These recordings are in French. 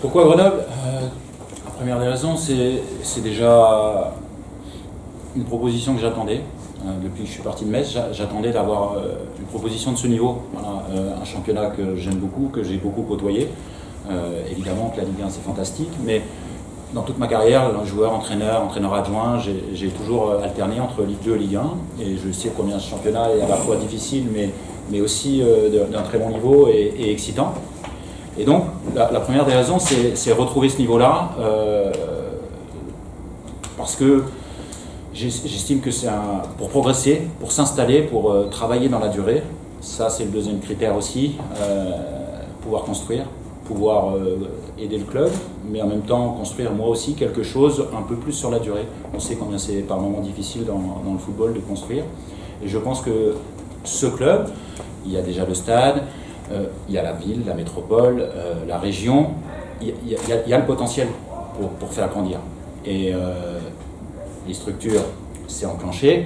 Pourquoi Grenoble? La première des raisons, c'est déjà une proposition que j'attendais. Depuis que je suis parti de Metz, j'attendais d'avoir une proposition de ce niveau. Voilà, un championnat que j'aime beaucoup, que j'ai beaucoup côtoyé. Évidemment que la Ligue 1 c'est fantastique, mais dans toute ma carrière, joueur, entraîneur adjoint, j'ai toujours alterné entre Ligue 2 et Ligue 1. Et je sais combien ce championnat est à la fois difficile, mais aussi d'un très bon niveau et excitant. Et donc, la première des raisons, c'est retrouver ce niveau-là, parce que j'estime que c'est pour progresser, pour s'installer, pour travailler dans la durée. Ça, c'est le deuxième critère aussi, pouvoir construire, pouvoir aider le club, mais en même temps construire moi aussi quelque chose un peu plus sur la durée. On sait combien c'est par moments difficile dans le football de construire. Et je pense que ce club, il y a déjà le stade, il y a la ville, la métropole, la région, il y a le potentiel pour faire grandir. Et les structures, c'est enclenché,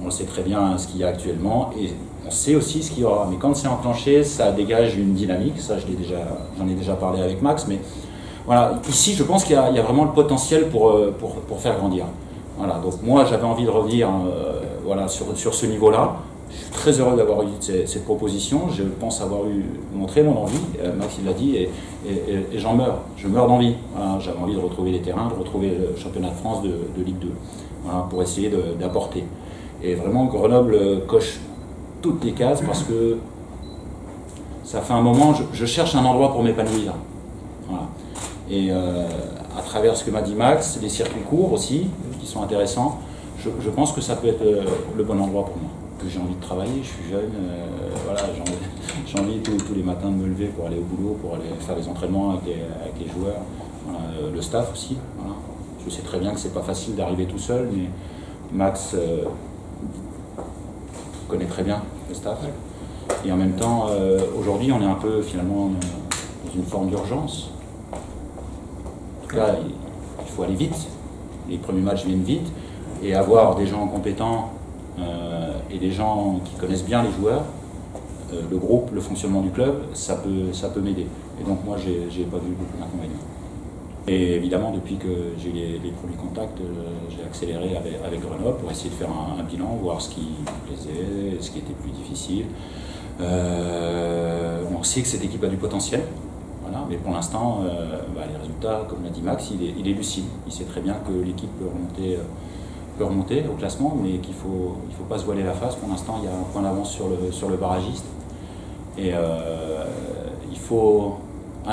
on sait très bien ce qu'il y a actuellement et on sait aussi ce qu'il y aura. Mais quand c'est enclenché, ça dégage une dynamique, ça j'en ai déjà parlé avec Max, mais voilà, ici je pense qu'il y a vraiment le potentiel pour faire grandir. Voilà, donc moi j'avais envie de revenir voilà, sur ce niveau-là. Je suis très heureux d'avoir eu cette proposition, je pense avoir montré mon envie, Max il l'a dit, et j'en meurs, je meurs d'envie. Voilà, j'avais envie de retrouver les terrains, de retrouver le championnat de France de Ligue 2, voilà, pour essayer d'apporter. Et vraiment Grenoble coche toutes les cases parce que ça fait un moment, je cherche un endroit pour m'épanouir. Voilà. Et à travers ce que m'a dit Max, les circuits courts aussi, qui sont intéressants, je pense que ça peut être le bon endroit pour moi. J'ai envie de travailler, je suis jeune, voilà, j'ai envie tous les matins de me lever pour aller au boulot, pour aller faire les entraînements avec les joueurs, voilà, le staff aussi. Voilà. Je sais très bien que c'est pas facile d'arriver tout seul, mais Max connaît très bien le staff. Et en même temps, aujourd'hui, on est un peu finalement dans une forme d'urgence. En tout cas, il faut aller vite. Les premiers matchs viennent vite, et avoir des gens compétents et des gens qui connaissent bien les joueurs, le groupe, le fonctionnement du club, ça peut m'aider. Et donc moi, j'ai pas vu beaucoup d'inconvénients. Et évidemment, depuis que j'ai eu les premiers contacts, j'ai accéléré avec Grenoble pour essayer de faire un bilan, voir ce qui me plaisait, ce qui était plus difficile. On sait que cette équipe a du potentiel, voilà, mais pour l'instant, les résultats, comme l'a dit Max, il est lucide. Il sait très bien que l'équipe peut remonter au classement, mais qu'il faut pas se voiler la face. Pour l'instant, il y a un point d'avance sur le barragiste. Et un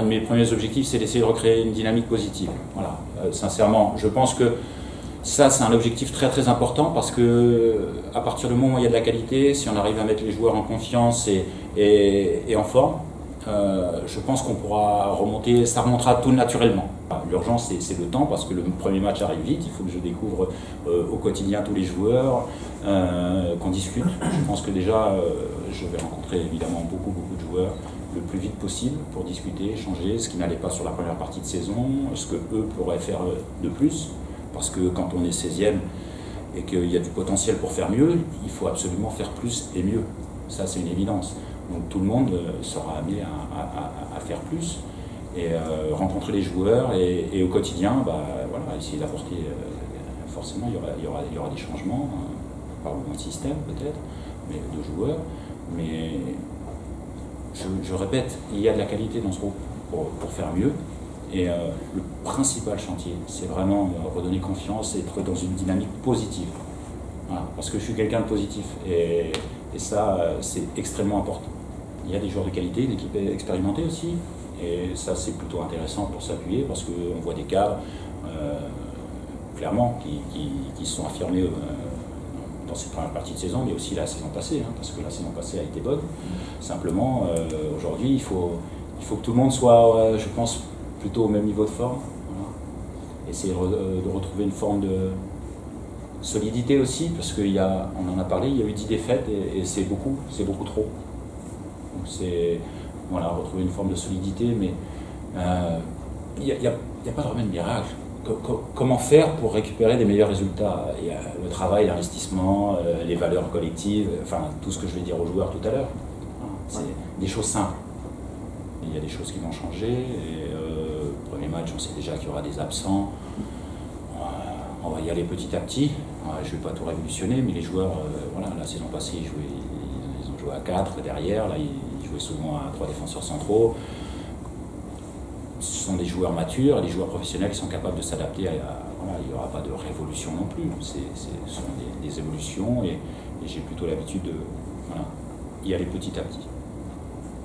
de mes premiers objectifs, c'est d'essayer de recréer une dynamique positive. Voilà. Sincèrement, je pense que ça, c'est un objectif très très important parce que à partir du moment où il y a de la qualité, si on arrive à mettre les joueurs en confiance et en forme, je pense qu'on pourra remonter, ça remontera tout naturellement. L'urgence, c'est le temps, parce que le premier match arrive vite, il faut que je découvre au quotidien tous les joueurs, qu'on discute. Je pense que déjà, je vais rencontrer évidemment beaucoup de joueurs le plus vite possible pour discuter, échanger, ce qui n'allait pas sur la première partie de saison, ce que eux pourraient faire de plus, parce que quand on est 16e et qu'il y a du potentiel pour faire mieux, il faut absolument faire plus et mieux. Ça, c'est une évidence. Donc tout le monde sera amené à faire plus et rencontrer les joueurs et au quotidien, voilà, essayer d'apporter, forcément il y aura des changements, par le système peut-être, mais de joueurs, mais je répète, il y a de la qualité dans ce groupe pour faire mieux. Et le principal chantier, c'est vraiment redonner confiance et être dans une dynamique positive. Voilà, parce que je suis quelqu'un de positif et ça, c'est extrêmement important. Il y a des joueurs de qualité, une équipe expérimentée aussi, et ça, c'est plutôt intéressant pour s'appuyer parce qu'on voit des cadres, clairement, qui se sont affirmés dans cette première partie de saison, mais aussi la saison passée, parce que la saison passée a été bonne. Simplement, aujourd'hui, il faut que tout le monde soit, je pense, plutôt au même niveau de forme. Voilà. Essayer de retrouver une forme de solidité aussi, parce qu'on en a parlé, il y a eu 10 défaites et c'est beaucoup trop. Donc c'est, voilà, retrouver une forme de solidité, mais il n'y a pas de remède miracle. Comment faire pour récupérer des meilleurs résultats? Il y a le travail, l'investissement, les valeurs collectives, enfin tout ce que je vais dire aux joueurs tout à l'heure. C'est des choses simples. Il y a des choses qui vont changer et matchs, on sait déjà qu'il y aura des absents. On va y aller petit à petit. Je ne vais pas tout révolutionner, mais les joueurs, voilà, la saison passée, ils ont joué à 4 derrière, là ils jouaient souvent à 3 défenseurs centraux. Ce sont des joueurs matures, des joueurs professionnels qui sont capables de s'adapter voilà, il n'y aura pas de révolution non plus. Ce sont des évolutions et j'ai plutôt l'habitude de voilà, y aller petit à petit.